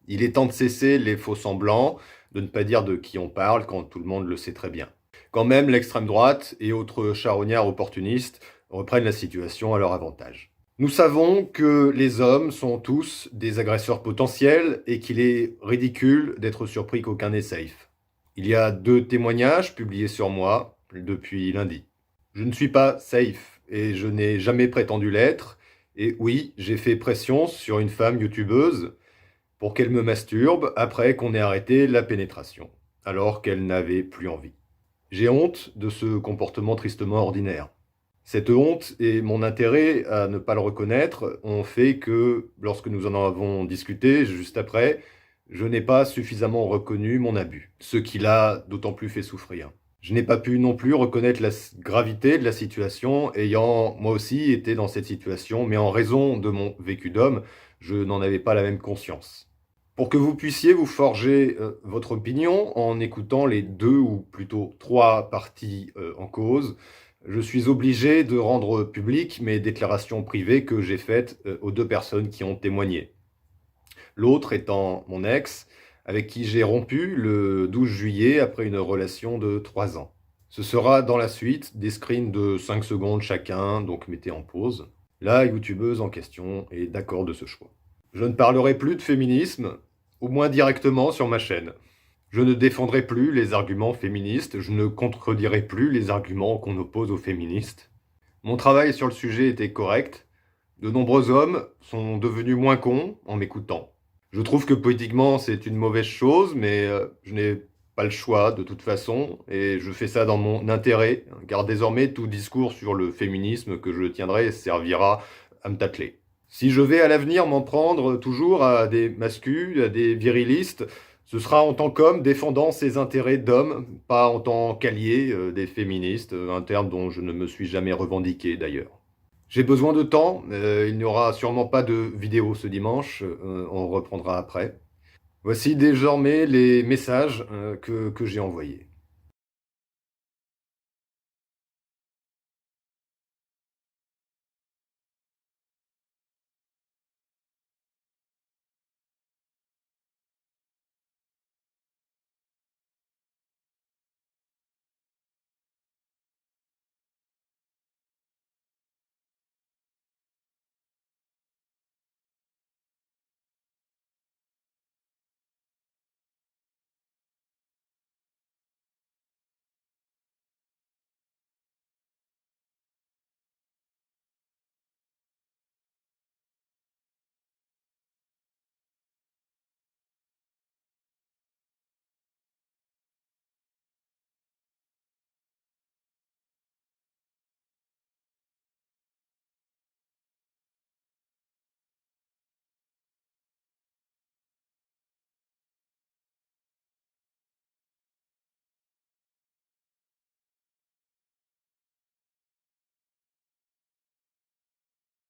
Il est temps de cesser les faux-semblants, de ne pas dire de qui on parle quand tout le monde le sait très bien. Quand même, l'extrême droite et autres charognards opportunistes reprennent la situation à leur avantage. Nous savons que les hommes sont tous des agresseurs potentiels et qu'il est ridicule d'être surpris qu'aucun n'est safe. Il y a 2 témoignages publiés sur moi depuis lundi. Je ne suis pas safe et je n'ai jamais prétendu l'être. Et oui, j'ai fait pression sur une femme youtubeuse pour qu'elle me masturbe après qu'on ait arrêté la pénétration, alors qu'elle n'avait plus envie. J'ai honte de ce comportement tristement ordinaire. Cette honte et mon intérêt à ne pas le reconnaître ont fait que, lorsque nous en avons discuté juste après, je n'ai pas suffisamment reconnu mon abus, ce qui l'a d'autant plus fait souffrir. Je n'ai pas pu non plus reconnaître la gravité de la situation, ayant moi aussi été dans cette situation, mais en raison de mon vécu d'homme, je n'en avais pas la même conscience. Pour que vous puissiez vous forger votre opinion en écoutant les 2 ou plutôt 3 parties en cause, je suis obligé de rendre publiques mes déclarations privées que j'ai faites aux 2 personnes qui ont témoigné. L'autre étant mon ex, avec qui j'ai rompu le 12 juillet après une relation de 3 ans. Ce sera dans la suite des screens de 5 secondes chacun, donc mettez en pause. La youtubeuse en question est d'accord de ce choix. Je ne parlerai plus de féminisme, au moins directement sur ma chaîne. Je ne défendrai plus les arguments féministes, je ne contredirai plus les arguments qu'on oppose aux féministes. Mon travail sur le sujet était correct. De nombreux hommes sont devenus moins cons en m'écoutant. Je trouve que politiquement c'est une mauvaise chose, mais je n'ai pas le choix de toute façon, et je fais ça dans mon intérêt, car désormais tout discours sur le féminisme que je tiendrai servira à me tâteler. Si je vais à l'avenir m'en prendre toujours à des masculins, à des virilistes, ce sera en tant qu'homme défendant ses intérêts d'homme, pas en tant qu'allié des féministes, un terme dont je ne me suis jamais revendiqué d'ailleurs. J'ai besoin de temps, il n'y aura sûrement pas de vidéo ce dimanche, on reprendra après. Voici désormais les messages que j'ai envoyés.